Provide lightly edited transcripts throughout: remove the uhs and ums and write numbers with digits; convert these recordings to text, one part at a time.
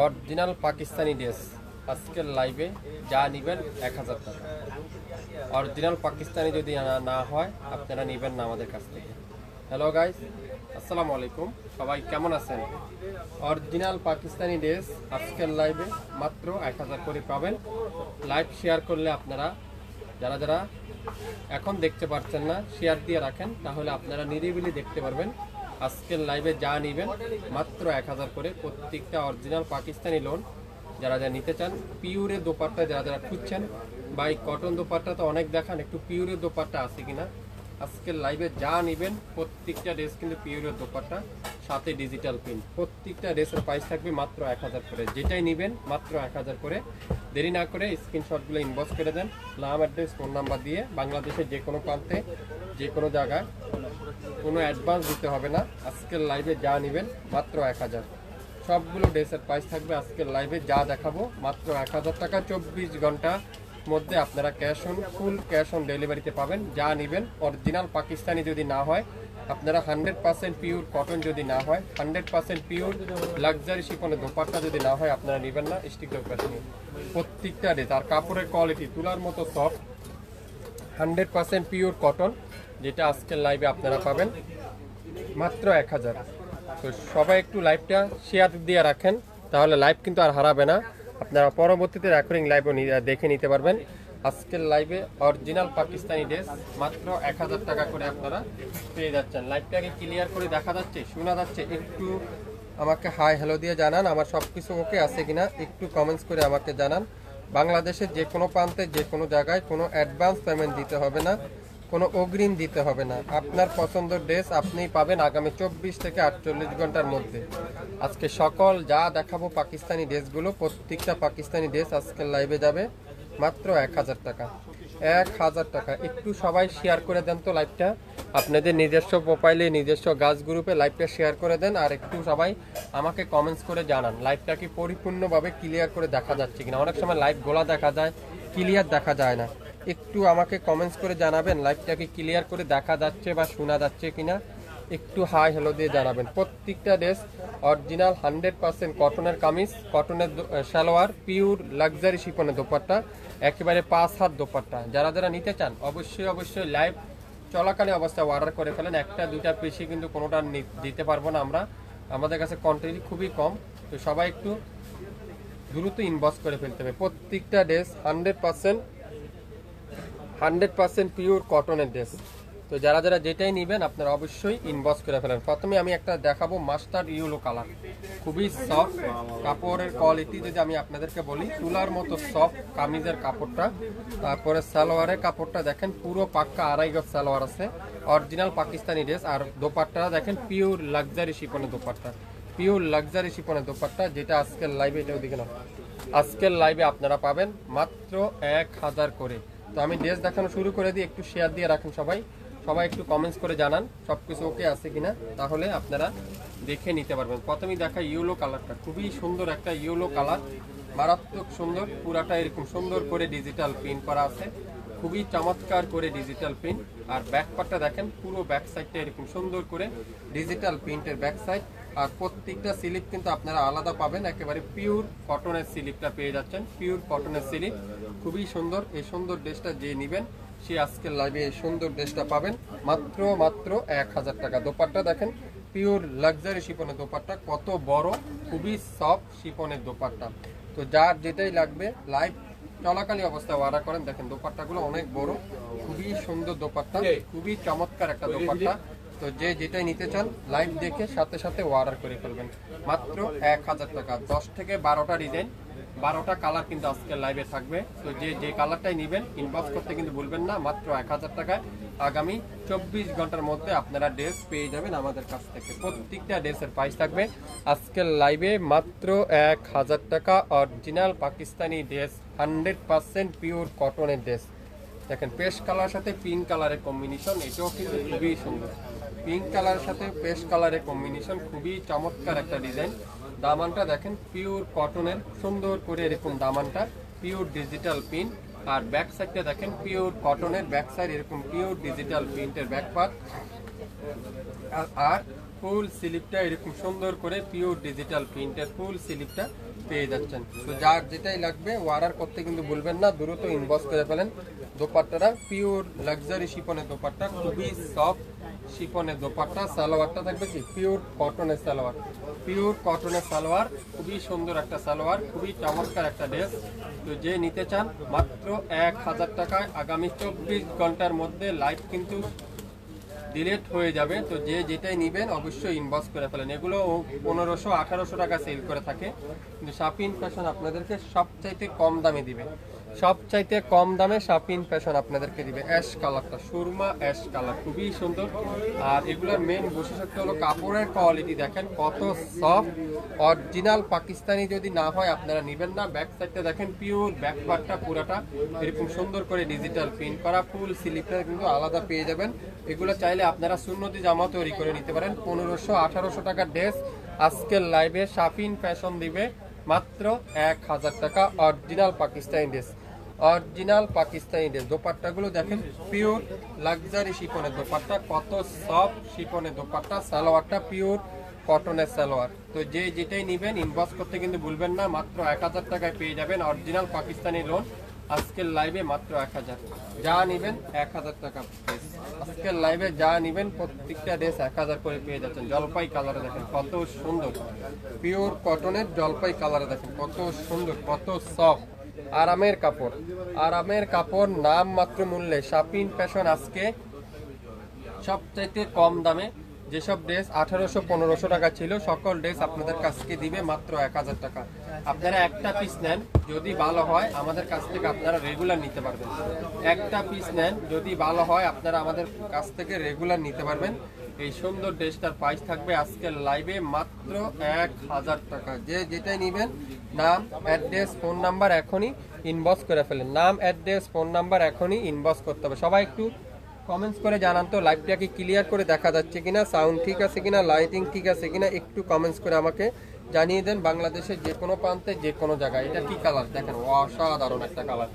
Original Pakistani dress আজকের লাইভে যা নেবেন 1000 টাকা। অরিজিনাল পাকিস্তানি যদি না হয় আপনারা নেবেন না আমাদের কাছ থেকে। হ্যালো গাইস, আসসালামু আলাইকুম, সবাই কেমন আছেন? অরিজিনাল পাকিস্তানি ড্রেস আজকের লাইভে মাত্র 1000 করে পাবেন। লাইভ শেয়ার করলে আপনারা যারা যারা এখন দেখতে পাচ্ছেন না শেয়ার দিয়ে রাখেন, তাহলে আপনারা নিরিবিলি দেখতে পারবেন। আজকের লাইভে যা নেবেন মাত্র 1000 করে প্রত্যেকটা অরিজিনাল পাকিস্তানি লোন। যারা যারা নিতে চান পিওরের দোপাট্টা যারা যারা খুঁজছেন, বা এই কটন দোপাট্টা তো অনেক দেখান, একটু পিওরের দোপাট্টা আছে কিনা। আজকের লাইভে যা নেবেন প্রত্যেকটা ড্রেস কিন্তু পিওরের দোপাট্টা, সাথে ডিজিটাল প্রিন্ট। প্রত্যেকটা ড্রেসের প্রাইস থাকবে মাত্র 1000 করে। যেটাই নেবেন মাত্র 1000 করে। দেরি না করে স্ক্রিনশটগুলো ইনবক্স করে দেন, নাম, অ্যাড্রেস, ফোন নাম্বার দিয়ে। বাংলাদেশের যে কোনো প্রান্তে যে কোনো জায়গায়, কোনো অ্যাডভান্স দিতে হবে না। আজকের লাইভে যা নেবেন মাত্র 1000। সবগুলো ড্রেসের প্রাইস থাকবে আজকের লাইভে যা দেখাবো মাত্র 1000 টাকা। 24 ঘন্টার মধ্যে আপনারা ফুল ক্যাশ অন ডেলিভারিতে পাবেন। যা নেবেন অরিজিনাল পাকিস্তানি যদি না হয়, আপনারা 100% পিওর কটন যদি না হয়, 100% পিওর লাক্সারি শিফনের দোপাট্টা যদি না হয়, আপনারা নেবেন না। স্টিকার প্যাচ নিয়ে প্রত্যেকটা ড্রেস আর কাপড়ের কোয়ালিটি তুলার মতো সফট, 100% পিওর কটন, যেটা আজকের লাইভে আপনারা পাবেন মাত্র 1000। তো সবাই একটু লাইভটা শেয়ার দিয়ে রাখেন, তাহলে লাইভ কিন্তু আর হারাবে না। আপনারা পরবর্তীতে রেকর্ডিং লাইভও দেখে নিতে পারবেন। আজকের লাইভে অরিজিনাল পাকিস্তানি ড্রেস মাত্র 1000 টাকা করে আপনারা পেয়ে যাচ্ছেন। লাইভটাকে ক্লিয়ার করে দেখা যাচ্ছে, শোনা যাচ্ছে? একটু আমাকে হাই হ্যালো দিয়ে জানান, আমার সব কিছু ওকে আছে কিনা একটু কমেন্টস করে আমাকে জানান। বাংলাদেশের যে কোনো প্রান্তে যে কোনো জায়গায় কোনো অ্যাডভান্স পেমেন্ট দিতে হবে না, কোনো অগ্রিম দিতে হবে না। আপনার পছন্দের ড্রেস আপনিই পাবেন আগামী 24 থেকে 48 ঘন্টার মধ্যে। আজকে সকল যা দেখাবো পাকিস্তানি ড্রেসগুলো, প্রত্যেকটা পাকিস্তানি ড্রেস আজকের লাইভে যাবে মাত্র 1000 টাকা। 1000 টাকা। একটু সবাই শেয়ার করে দেন তো লাইভটা, আপনাদের নিজস্ব প্রোফাইলে নিজস্ব গাছ গ্রুপে লাইভটা শেয়ার করে দেন। আর একটু সবাই আমাকে কমেন্টস করে জানান লাইভটা কি পরিপূর্ণভাবে ক্লিয়ার করে দেখা যাচ্ছে কিনা। অনেক সময় লাইভ গোলা দেখা যায়, ক্লিয়ার দেখা যায় না। একটু আমাকে কমেন্টস করে জানাবেন লাইভটাকে ক্লিয়ার করে দেখা যাচ্ছে বা শোনা যাচ্ছে কিনা, একটু হাই হ্যালো দিয়ে জানাবেন। প্রত্যেকটা ড্রেস অরিজিনাল 100% কটনের কামিজ, কটনের সালোয়ার, পিওর লাক্সারি শিফনের দোপাট্টা, একেবারে 5 হাত দোপাট্টা। যারা যারা নিতে চান অবশ্যই লাইভ চলাকালীন অবস্থায় অর্ডার করে ফেলেন। একটা দুইটা বেশি কিন্তু কোনোটা দিতে পারবো না আমরা, আমাদের কাছে কোয়ান্টিটি খুবই কম। তো সবাই একটু দ্রুত ইনবক্স করে ফেলতে হবে। প্রত্যেকটা ড্রেস 100% পিওর কটনের ড্রেস। তো যারা যারা যেটাই নেবেন আপনারা অবশ্যই ইনবক্স করে ফেলেন। প্রথমে আমি একটা দেখাবো মাস্টার্ড ইয়েলো কালার, খুবই সফট কাপড়ের কোয়ালিটি। যদি আমি আপনাদেরকে বলি তুলার মতো সফট কামিজের কাপড়টা। তারপরে সালোয়ারের কাপড়টা দেখেন পুরো পাক্কা 2.5 গজ সালোয়ার আছে, অরিজিনাল পাকিস্তানি ড্রেস। আর দোপাট্টা দেখেন পিওর লাক্সারি শিফনের দোপাট্টা, পিওর লাক্সারি শিফনের দোপাট্টা, যেটা আজকের লাইভে, এটাও দেখে না, আজকের লাইভে আপনারা পাবেন মাত্র 1000 করে। তো আমি ড্রেস দেখানো শুরু করে দিই, একটু শেয়ার দিয়ে রাখেন সবাই একটু কমেন্টস করে জানান সবকিছু ওকে আছে কিনা, তাহলে আপনারা দেখে নিতে পারবেন। প্রথমেই দেখা ইয়েলো কালারটা, খুবই সুন্দর একটা ইয়েলো কালার, মারাত্মক সুন্দর। পুরাটা এরকম সুন্দর করে ডিজিটাল প্রিন্ট করা আছে, খুবই চমৎকার করে ডিজিটাল প্রিন্ট। আর ব্যাক পার্টটা দেখেন, পুরো ব্যাক সাইডটা এরকম সুন্দর করে ডিজিটাল প্রিন্টের ব্যাক সাইড। আর প্রত্যেকটা স্লিপ কিন্তু আপনারা আলাদা পাবেন, একেবারে পিওর কটনের স্লিপটা পেয়ে যাচ্ছেন, পিওর কটনের স্লিপ, খুবই সুন্দর। এই সুন্দর ড্রেসটা যে নেবেন সে আজকের লাইভে এই সুন্দর ড্রেসটা পাবেন মাত্র 1000 টাকা। দোপাট্টা দেখেন পিওর লাক্সারি শিফনের দোপাট্টা, কত বড়, খুবই সফট শিফনের দোপাট্টা। তো যার যেটাই লাগবে লাইভ চলাকালীন অবস্থায় অর্ডার করেন। দেখেন দোপাট্টাগুলো অনেক বড়, খুবই সুন্দর দোপাট্টা, খুবই চমৎকার একটা দোপাট্টা। তো যে যেটাই নিতে চান লাইভ দেখে সাথে সাথে অর্ডার করে ফেলবেন মাত্র 1000 টাকা। 10 থেকে 12টা ডিজাইন, 12টা কালার কিন্তু আজকের লাইভে থাকবে। তো যে কালারটাই নেবেন ইনবক্স করতে কিন্তু ভুলবেন না। মাত্র 1000 টাকায় আগামী 24 ঘন্টার মধ্যে আপনারা ড্রেস পেয়ে যাবেন আমাদের কাছ থেকে। প্রত্যেকটা ড্রেসের প্রাইস থাকবে আজকের লাইভে মাত্র 1000 টাকা। অরিজিনাল পাকিস্তানি ড্রেস, 100% পিওর কটনের ড্রেস। দেখেন পেস্ট কালার সাথে পিঙ্ক কালারের কম্বিনেশন, এটাও কিন্তু খুবই সুন্দর। পিঙ্ক কালারের সাথে পেস্ট কালারের কম্বিনেশন, খুবই চমৎকার একটা ডিজাইন। দামানটা দেখেন পিওর কটনের, সুন্দর করে এরকম দামানটা, পিওর ডিজিটাল প্রিন্ট। আর ব্যাক সাইডটা দেখেন পিওর কটনের ব্যাক সাইড, এরকম পিওর ডিজিটাল প্রিন্টের ব্যাক পার্ট। আর ফুল স্লিপটা এরকম সুন্দর করে পিওর ডিজিটাল প্রিন্টের ফুল স্লিপটা পেয়ে যাচ্ছেন। তো যার যেটাই লাগবে অর্ডার করতে কিন্তু ভুলবেন না, দ্রুত ইনবক্স করে ফেলেন। দোপাট্টাটা পিওর লাক্সারি শিফনের দোপাট্টা, খুবই সফট শিফনের দোপাট্টা। সালোয়ারটা থাকবে কি পিওর কটনের সালোয়ার, পিওর কটনের সালোয়ার, খুবই সুন্দর একটা সালোয়ার, খুবই চমৎকার একটা ড্রেস। তো যে নিতে চান মাত্র 1000 টাকায়। আগামী 24 ঘন্টার মধ্যে লাইভ কিন্তু ডিলেট হয়ে যাবে। তো যে যেটাই নেবেন অবশ্যই ইনবক্স করে ফেলেন। এগুলো 1500-1800 টাকা সেল করে থাকে, কিন্তু শাপিন ফ্যাশন আপনাদেরকে সবচাইতে কম দামে দিবে, সবচাইতে কম দামে শাপিন ফ্যাশন আপনাদেরকে দিবে। অ্যাশ কালারটা, সুরমা অ্যাশ কালার, খুবই সুন্দর। আর এগুলোর মেন বৈশিষ্ট্য হলো কাপড়ের কোয়ালিটি দেখেন কত সফট, অরিজিনাল পাকিস্তানি যদি না হয় আপনারা নেবেন না। ব্যাক সাইডটা দেখেন পিওর, ব্যাক পার্টটা পুরাটা এরকম সুন্দর করে ডিজিটাল প্রিন্ট করা, ফুল স্লিপটা কিন্তু আলাদা পেয়ে যাবেন। এগুলো চাইলে আপনারা সুন্নতি জামা তৈরি করে নিতে পারেন। 1500-1800 টাকার ড্রেস আজকের লাইভে শাপিন ফ্যাশন দিবে মাত্র 1000 টাকা। Original Pakistani dress, original Pakistani dress. দোপাট্টাগুলো দেখেন পিওর লাক্সারি শিফনের দোপাট্টা, কত সফট শিফনের দোপাট্টা। সালোয়ারটা পিওর কটনের সালোয়ার। তো যে যেটাই নেবেন ইনবক্স করতে কিন্তু ভুলবেন না, মাত্র 1000 টাকায় পেয়ে যাবেন অরিজিনাল পাকিস্তানি লোন। আজকের লাইভে মাত্র 1000, যা নেবেন 1000 টাকা। আজকের লাইভে যা নেবেন প্রত্যেকটা ড্রেস 1000 করে পেয়ে যাচ্ছেন। জলপাই কালারে দেখেন কত সুন্দর, পিওর কটনের জলপাই কালারে দেখেন কত সুন্দর, কত সফট, আরামের কাপড়, আরামের কাপড়। নাম মাত্র মূল্যে শাপিন ফ্যাশন আজকে সবচাইতে কম দামে। যেসব ড্রেস 1800-1500 টাকা ছিল সকল ড্রেস আপনাদের কাছকে দিবে মাত্র 1000 টাকা। আপনারা একটা পিস নেন, যদি ভালো হয় আমাদের কাছ থেকে আপনারা রেগুলার নিতে পারবেন। একটা পিস নেন, যদি ভালো হয় আপনারা আমাদের কাছ থেকে রেগুলার নিতে পারবেন। এই সুন্দর ড্রেসটার প্রাইস থাকবে আজকের লাইভে মাত্র 1000 টাকা। যে যেটাই নেবেন নাম, অ্যাড্রেস, ফোন নাম্বার এখনই ইনবক্স করে ফেলেন। নাম, অ্যাড্রেস, ফোন নাম্বার এখনই ইনবক্স করতে হবে। সবাই একটু কমেন্টস করে জানান তো লাইভটা কি ক্লিয়ার করে দেখা যাচ্ছে কিনা, সাউন্ড ঠিক আছে কিনা, লাইটিং ঠিক আছে কিনা, একটু কমেন্টস করে আমাকে জানিয়ে দেন। বাংলাদেশের যে কোনো প্রান্তে যে কোনো জায়গায়। এটা কি কালার দেখেন, অসাধারণ একটা কালার,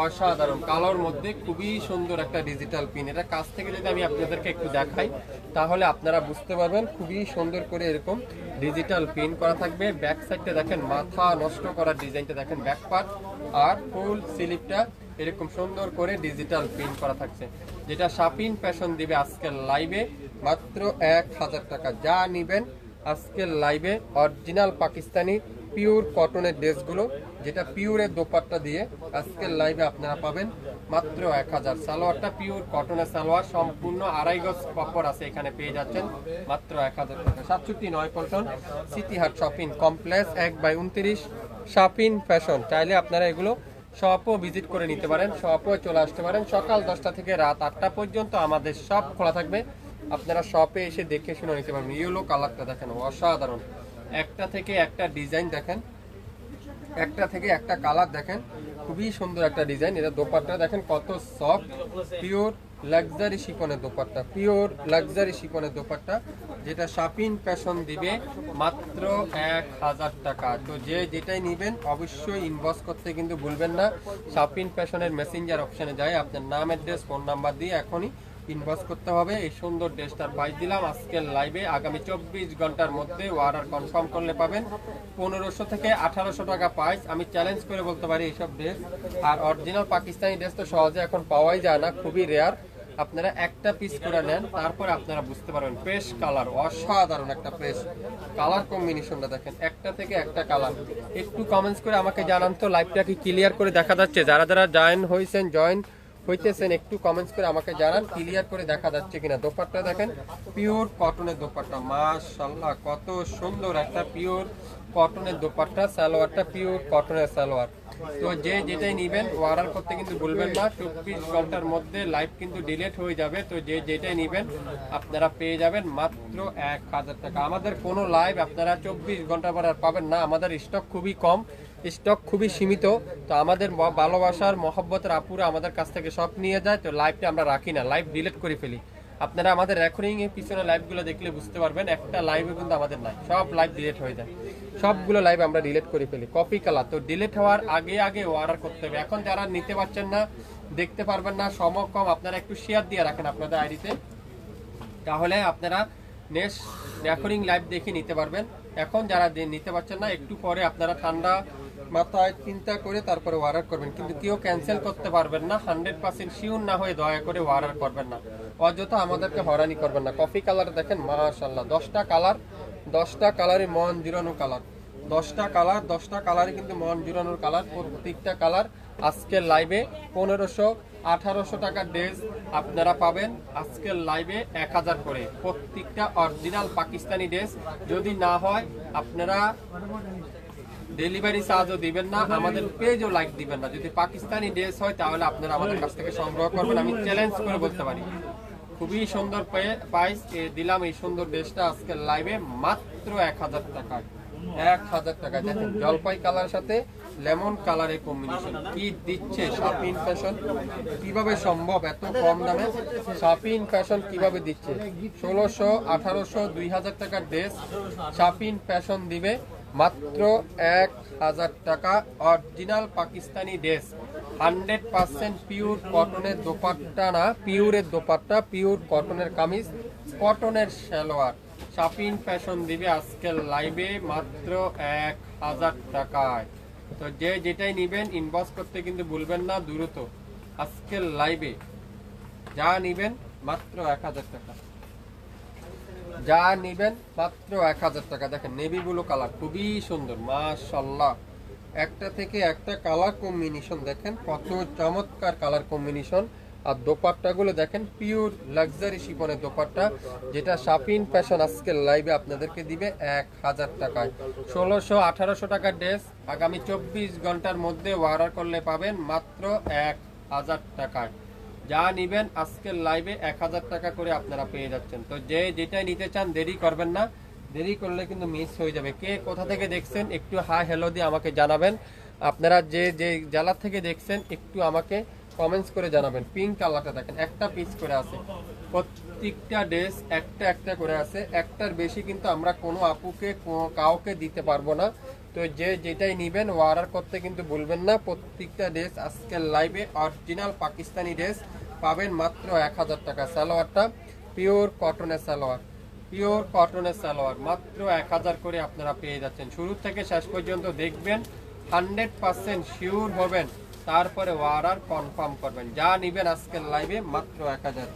অসাধারণ কালোর মধ্যে খুবই সুন্দর একটা ডিজিটাল পিন। এটা কাছ থেকে যদি আমি আপনাদেরকে একটু দেখাই তাহলে আপনারা বুঝতে পারবেন। খুবই সুন্দর করে এরকম ডিজিটাল পিন করা থাকবে। ব্যাক সাইডটা দেখেন মাথা নষ্ট করার ডিজাইনটা দেখেন, ব্যাক পার্ট আর ফুল স্লিপটা এরকম সুন্দর করে ডিজিটাল প্রিন্ট করা থাকছে, যেটা শাপিন ফ্যাশন দিবে আজকের লাইভে মাত্র 1000 টাকা। যা নিবেন আজকের লাইভে অরিজিনাল পাকিস্তানি পিওর কটনের ড্রেসগুলো, যেটা পিওরের দোপাট্টা দিয়ে আজকের লাইভে আপনারা পাবেন মাত্র 1000। সালোয়ারটা পিওর কটনের সালোয়ার, সম্পূর্ণ 2.5 গজ কাপড় আছে, এখানে পেয়ে যাচ্ছেন মাত্র 1000 টাকা। 67 পল্টন সিটি হাট শপিং কমপ্লেক্স 1/29 শাপিন ফ্যাশন। চাইলে আপনারা এগুলো শপও ভিজিট করে নিতে পারেন, শপও চলে আসতে পারেন। সকাল 10টা থেকে রাত 8টা পর্যন্ত আমাদের শপ খোলা থাকবে, আপনারা শপে এসে দেখে শুনে নিতে পারবেন। ইয়েলো কালারটা দেখেন অসাধারণ, একটা থেকে একটা ডিজাইন দেখেন, একটা থেকে একটা কালার দেখেন, খুবই সুন্দর একটা ডিজাইন। এটা দোপাট্টা দেখেন কত সফট, পিওর লাক্সারি শিফনের দোপাট্টা, পিওর লাক্সারি শিফনের দোপাট্টা, যেটা শাপিন ফ্যাশন দিবে মাত্র 1000 টাকা। তো যে যেটাই নেবেন অবশ্যই ইনবক্স করতে কিন্তু ভুলবেন না। শাপিন ফ্যাশনের মেসেঞ্জার অপশনে যায় আপনার নাম, অ্যাড্রেস, ফোন নাম্বার দিয়ে এখনই ইনবক্স করতে হবে। এই সুন্দর ড্রেসটার প্রাইস দিলাম আজকের লাইভে। আগামী 24 ঘন্টার মধ্যে অর্ডার কনফার্ম করলে পাবেন 1500 থেকে 1800 টাকা প্রাইস। আমি চ্যালেঞ্জ করে বলতে পারি এইসব ড্রেস। আর অরিজিনাল পাকিস্তানি ড্রেস তো সহজে এখন পাওয়াই যায় না, খুবই রেয়ার। আপনারা একটা পিস করে নেন, তারপরে আপনারা বুঝতে পারবেন। ফ্রেশ কালার, অসাধারণ একটা ফ্রেশ কালার কম্বিনেশনটা দেখেন, একটা থেকে একটা কালার। একটু কমেন্টস করে আমাকে জানান তো লাইভটা কি ক্লিয়ার করে দেখা যাচ্ছে। যারা যারা জয়েন হইতেছেন একটু কমেন্টস করে আমাকে জানান ক্লিয়ার করে দেখা যাচ্ছে কিনা। দোপাট্টা দেখেন পিওর কটনের দোপাট্টা, মাশাআল্লাহ কত সুন্দর একটা পিওর কটনের দোপাট্টা। সালোয়ারটা পিওর কটনের সালোয়ার। তো যে যেটাই নেবেন অর্ডার করতে কিন্তু ভুলবেন না। 24 ঘন্টার মধ্যে লাইভ কিন্তু ডিলিট হয়ে যাবে। তো যে যেটাই নেবেন আপনারা পেয়ে যাবেন মাত্র 1000 টাকা। আমাদের কোনো লাইভ আপনারা 24 ঘন্টা পর আর পাবেন না, আমাদের স্টক খুবই কম, স্টক খুবই সীমিত। তো আমাদের ভালোবাসার মহব্বতের আপুরা আমাদের কাছ থেকে সব নিয়ে যায়। তো লাইভটা আমরা রাখি না, লাইভ ডিলিট করে ফেলি। আপনারা আমাদের রেকর্ডিং এর পিছনে লাইভগুলো দেখলে বুঝতে পারবেন, একটা লাইভে কিন্তু আমাদের নাই, সব লাইভ ডিলিট হয়ে যায়, সবগুলো লাইভ আমরা ডিলিট করে ফেলি। কপি কালার, তো ডিলিট হওয়ার আগে আগে অর্ডার করতে হবে। এখন যারা নিতে পারছেন না, দেখতে পারবেন না, সময় কম, আপনারা একটু শেয়ার দিয়ে রাখেন আপনাদের আইডিতে, তাহলে আপনারা নেক্সট রেকর্ডিং লাইভ দেখে নিতে পারবেন। এখন যারা নিতে পারছেন না, একটু পরে আপনারা ঠান্ডা মাথায় চিন্তা করে তারপরে অর্ডার করবেন, কিন্তু কেউ ক্যান্সেল করতে পারবেন না। 100% শিওর না হয়ে দয়া করে অর্ডার করবেন না, অযথা আমাদেরকে হয়রানি করবেন না। কফি কালার দেখেন মাশাআল্লাহ, 10টা কালার, 10টা কালারে মন জুড়ানো কালার, 10টা কালার, 10টা কালারে কিন্তু মন জুড়ানোর কালার। প্রত্যেকটা কালার আজকের লাইভে 1500-1800 টাকার ড্রেস আপনারা পাবেন আজকের লাইভে 1000 করে। প্রত্যেকটা অরিজিনাল পাকিস্তানি ড্রেস। যদি না হয় আপনারা ডেলিভারি চার্জও দিবেন না, আমাদের পেজও লাইক দিবেন না। যদি পাকিস্তানি ড্রেস হয় তাহলে আপনারা আমাদের কাছ থেকে সংগ্রহ করবেন। আমি চ্যালেঞ্জ করে বলতে পারি, খুবই সুন্দর প্রাইস দিলাম এই সুন্দর ড্রেসটা আজকের লাইভে মাত্র 1000 টাকায়। 1000 টাকা। দেখেন জলপাই কালার সাথে লেমন কালারের কম্বিনেশন কি দিচ্ছে শাপিন ফ্যাশন। কিভাবে সম্ভব এত কম দামে শাপিন ফ্যাশন কিভাবে দিচ্ছে? 1600, 1800, 2000 টাকার ড্রেস শাপিন ফ্যাশন দিবে মাত্র 1000 টাকা। অরিজিনাল পাকিস্তানি ড্রেস, 100% পিওর কটনের দোপাট্টা, না পিওরের দোপাট্টা, পিওর কটনের কামিজ, কটনের সালোয়ার শাপিন ফ্যাশন দিবে আজকের লাইভে মাত্র 1000 টাকায়। তো যে যেটাই নিবেন ইনবক্স করতে কিন্তু ভুলবেন না দ্রুত। আজকের লাইভে যা নিবেন মাত্র 1000 টাকা, যা নিবেন মাত্র 1000 টাকা। দেখেন নেভি ব্লু কালার খুবই সুন্দর মাশাআল্লাহ, একটা থেকে একটা কালার কম্বিনেশন দেখেন কত চমৎকার কালার কম্বিনেশন। আর দোপাট্টাগুলো দেখেন পিওর লাক্সারি শিফনের দোপাট্টা, যেটা শাপিন ফ্যাশন আজকের লাইভে আপনাদেরকে দিবে 1000 টাকায়। 1600-1800 টাকার ড্রেস আগামী 24 ঘন্টার মধ্যে অর্ডার করলে পাবেন মাত্র 1000 টাকায়। যা নিবেন আজকের লাইভে 1000 টাকা করে আপনারা পেয়ে যাচ্ছেন। তো যে যেটাই নিতে চান দেরি করবেন না, দেরি করলে কিন্তু মিস হয়ে যাবে। কে কোথা থেকে দেখছেন একটু হাই হ্যালো দিয়ে আমাকে জানাবেন। আপনারা যে যে জেলা থেকে দেখছেন একটু আমাকে কমেন্টস করে জানাবেন। পিঙ্ক কালারটা দেখেন একটা পিস করে আছে, প্রত্যেকটা ড্রেস একটা একটা করে আছে, একটার বেশি কিন্তু আমরা কোনো আপুকে কাউকে দিতে পারবো না। তো যে যেটাই নিবেন অর্ডার করতে কিন্তু ভুলবেন না। প্রত্যেকটা ড্রেস আজকের লাইভে অরিজিনাল পাকিস্তানি ড্রেস পাবেন মাত্র 1000 টাকা। সালোয়ারটা পিওর কটনের সালোয়ার, পিওর কটনের সালোয়ার মাত্র 1000 করে আপনারা পেয়ে যাচ্ছেন। শুরু থেকে শেষ পর্যন্ত দেখবেন, 100% শিওর হবেন, তারপরে অর্ডার কনফার্ম করবেন। যা নিবেন আজকের লাইভে মাত্র 1000।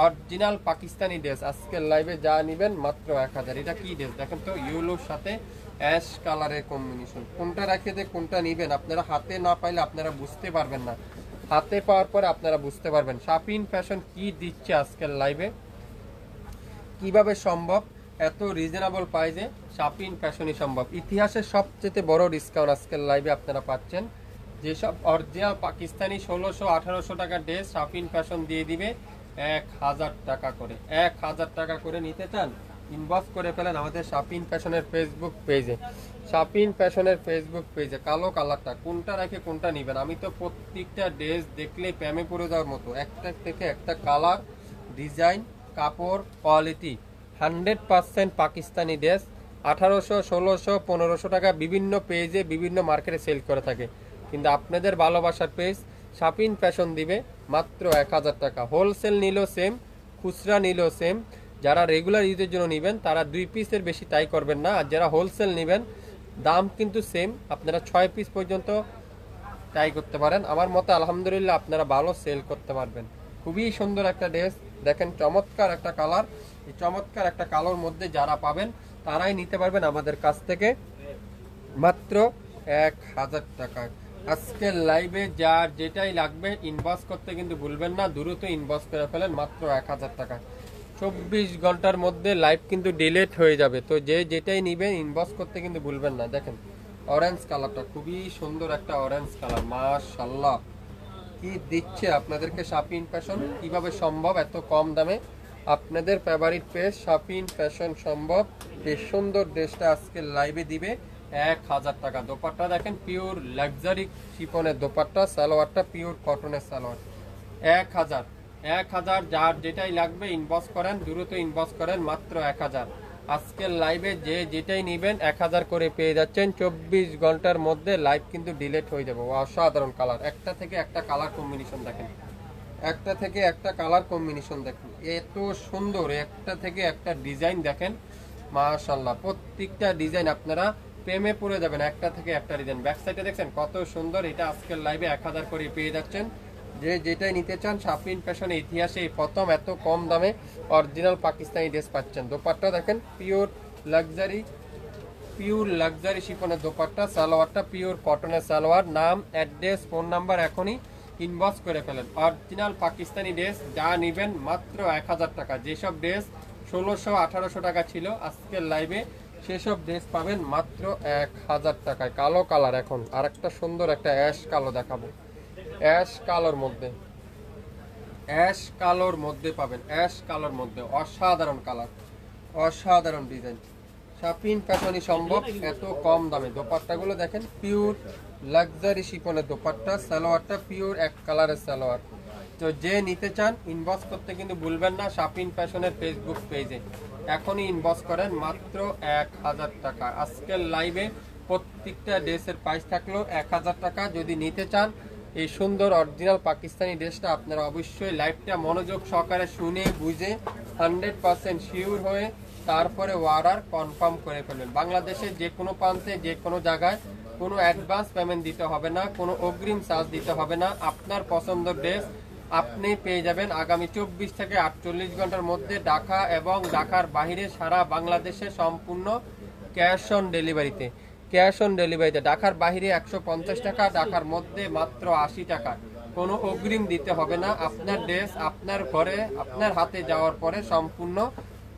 অরিজিনাল পাকিস্তানি ড্রেস আজকের লাইভে যা নিবেন মাত্র 1000। এটা কি ড্রেস দেখেন তো, ইয়েলোর সাথে অ্যাশ কালারের কম্বিনেশন। কোনটা রেখে দিয়ে কোনটা নিবেন আপনারা হাতে না পাইলে আপনারা বুঝতে পারবেন না, হাতে পাওয়ার পরে আপনারা বুঝতে পারবেন শাপিন ফ্যাশন কি দিচ্ছে আজকের লাইভে, কিভাবে সম্ভব এত রিজনেবল প্রাইসে শাপিন ফ্যাশনই সম্ভব। ইতিহাসের সবচেয়ে বড় ডিসকাউন্ট আজকের লাইভে আপনারা পাচ্ছেন। যেসব অরিজিনাল পাকিস্তানি 1600-1800 টাকার ড্রেস শাপিন ফ্যাশন দিয়ে দিবে 1000 টাকা করে। 1000 টাকা করে নিতে চান ইনবক্স করে ফেলেন আমাদের শাপিন ফ্যাশনের ফেসবুক পেজে। শাপিন ফ্যাশনের ফেসবুক পেজে কালো কালারটা কোনটা রেখে কোনটা নেবেন। আমি তো প্রত্যেকটা ড্রেস দেখলে প্রেমে পড়ে যাওয়ার মতো, একটা থেকে একটা কালার, ডিজাইন, কাপড়, কোয়ালিটি 100% পাকিস্তানি ড্রেস। 1800, 1600, 1500 টাকা বিভিন্ন পেজে বিভিন্ন মার্কেটে সেল করে থাকে, কিন্তু আপনাদের ভালোবাসার পেজ শাপিন ফ্যাশন দিবে মাত্র 1000 টাকা। হোলসেল নিলেও সেম, খুচরা নিলেও সেম। যারা রেগুলার ইউজের জন্য নেবেন তারা 2 পিসের বেশি তাই করবেন না, আর যারা হোলসেল নেবেন দাম কিন্তু সেম, আপনারা 6 পিস পর্যন্ত ট্রাই করতে পারেন। আমার মতে আলহামদুলিল্লাহ আপনারা ভালো সেল করতে পারবেন। খুবই সুন্দর একটা ড্রেস দেখেন, চমৎকার একটা কালার। এই চমৎকার একটা কালোর মধ্যে যারা পাবেন তারাই নিতে পারবেন আমাদের কাছ থেকে মাত্র 1000 টাকায়। আজকের লাইভে যার যেটাই লাগবে ইনবক্স করতে কিন্তু ভুলবেন না, দ্রুত ইনবক্স করে ফেলেন মাত্র 1000 টাকা। 24 ঘন্টার মধ্যে লাইভ কিন্তু ডিলিট হয়ে যাবে। তো যে যেটাই নিবেন ইনবক্স করতে কিন্তু ভুলবেন না। দেখেন অরেঞ্জ কালারটা খুবই সুন্দর একটা অরেঞ্জ কালার মাশাআল্লাহ, কি দিচ্ছে আপনাদেরকে শাপিন ফ্যাশন। কিভাবে সম্ভব এত কম দামে? আপনাদের ফেভারিট পেজ শাপিন ফ্যাশন সম্ভব এই সুন্দর ড্রেসটা আজকে লাইভে দিবে 1000 টাকা। দোপাট্টা দেখেন পিওর লাক্সারি শিফনের দোপাট্টা, সালোয়ারটা পিওর কটনের সালোয়ার। 1000 যার যেটাই লাগবে ইনবক্স করেন, দ্রুত ইনবক্স করেন মাত্র 1000। আজকের লাইভে যে যেটাই নেবেন 1000 করে পেয়ে যাচ্ছেন। 24 ঘন্টার মধ্যে লাইভ কিন্তু ডিলিট হয়ে যাবে। অসাধারণ কালার, একটা থেকে একটা কালার কম্বিনেশন দেখেন, একটা থেকে একটা কালার কম্বিনেশন দেখেন, এত সুন্দর একটা থেকে একটা ডিজাইন দেখেন, মাশাআল্লাহ, প্রত্যেকটা ডিজাইন আপনারা প্রেমে পড়ে যাবেন, একটা থেকে একটা ডিজাইন। ব্যাক সাইডে দেখছেন কত সুন্দর, এটা আজকের লাইভে 1000 করে পেয়ে যাচ্ছেন। যে যেটাই নিতে চান, শাফিন ফ্যাশনে ইতিহাসে এই প্রথম এত কম দামে অরিজিনাল পাকিস্তানি ড্রেস পাচ্ছেন। দোপাট্টা দেখেন পিওর লাক্সারি শিফনের দোপাট্টা, সালোয়ারটা পিওর কটনের সালোয়ার। নাম, অ্যাড্রেস, ফোন নাম্বার এখনই ইনবক্স করে ফেলেন। অরিজিনাল পাকিস্তানি ড্রেস যা নেবেন মাত্র 1000 টাকা। যেসব ড্রেস 1600-1800 টাকা ছিল আজকের লাইভে, সেসব ড্রেস পাবেন মাত্র 1000 টাকায়। কালো কালার, এখন আর একটা সুন্দর একটা অ্যাশ কালো দেখাবো। অ্যাশ কালোর মধ্যে পাবেন, অ্যাশ কালোর মধ্যে অসাধারণ কালার, অসাধারণ ডিজাইন। শাফিন ফ্যাশনই সম্ভব এত কম দামে। দোপাট্টাগুলো দেখেন পিওর লাক্সারি শিফনের দোপাট্টা, সালোয়ারটা পিওর এক কালারের সালোয়ার। তো যে নিতে চান ইনবক্স করতে কিন্তু ভুলবেন না শাফিন ফ্যাশনের ফেসবুক পেজে, এখনই ইনবক্স করেন মাত্র 1000 টাকা। আজকের লাইভে প্রত্যেকটা ড্রেসের প্রাইস থাকলো 1000 টাকা। যদি নিতে চান এই সুন্দর অরিজিনাল পাকিস্তানি ড্রেসটা, আপনারা অবশ্যই লাইভটা মনোযোগ সহকারে শুনে বুঝে 100% শিওর হয়ে তারপরে অর্ডার কনফার্ম করে ফেলবেন। বাংলাদেশের যে কোনো প্রান্তে যে কোনো জায়গায় কোনো অ্যাডভান্স পেমেন্ট দিতে হবে না, কোনো অগ্রিম চার্জ দিতে হবে না। আপনার পছন্দের ড্রেস আপনি পেয়ে যাবেন আগামী 24 থেকে 48 ঘন্টার মধ্যে ঢাকা এবং ঢাকার বাইরে সারা বাংলাদেশে সম্পূর্ণ ক্যাশ অন ডেলিভারিতে। ঢাকার বাইরে 150 টাকা, ঢাকার মধ্যে মাত্র 80 টাকা। কোনো অগ্রিম দিতে হবে না। আপনার ড্রেস আপনার ঘরে আপনার হাতে যাওয়ার পরে সম্পূর্ণ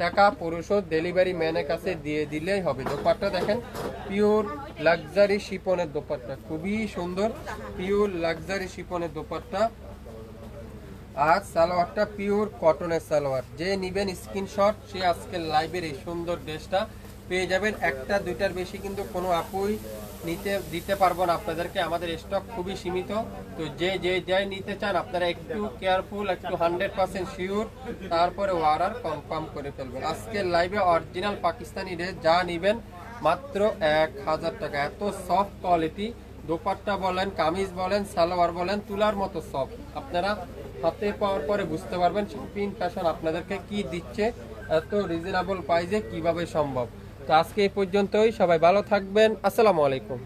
টাকা পরিশোধ ডেলিভারি ম্যানের কাছে দিয়ে দিলেই হবে। দোপাট্টা দেখেন পিওর লাক্সারি শিপনের দোপাট্টা, খুবই সুন্দর পিওর লাক্সারি শিপনের দোপাট্টা। আর সালোয়ারটা পিওর কটনের সালোয়ার। যে নিবেন স্ক্রিনশট সে আজকের লাইভের এই সুন্দর ড্রেসটা পেয়ে যাবেন। একটা দুইটার বেশি কিন্তু কোনো আপুই দিতে পারবো না আপনাদেরকে, আমাদের স্টক খুবই সীমিত। তো যে যাই নিতে চান আপনারা একটু কেয়ারফুল, একটু 100% শিওর, তারপরে অর্ডার কনফার্ম করে ফেলবেন। আজকের লাইভে অরিজিনাল পাকিস্তানি ড্রেস যা নিবেন মাত্র 1000 টাকা। এত সফট কোয়ালিটি, দোপাট্টা বলেন, কামিজ বলেন, সালোয়ার বলেন, তুলার মতো সফট। আপনারা হাতে পাওয়ার পরে বুঝতে পারবেন শাফিন ফ্যাশন আপনাদেরকে কি দিচ্ছে, এত রিজনেবল প্রাইসে কিভাবে সম্ভব। তো আজকে এই পর্যন্তই, সবাই ভালো থাকবেন, আসসালামু আলাইকুম।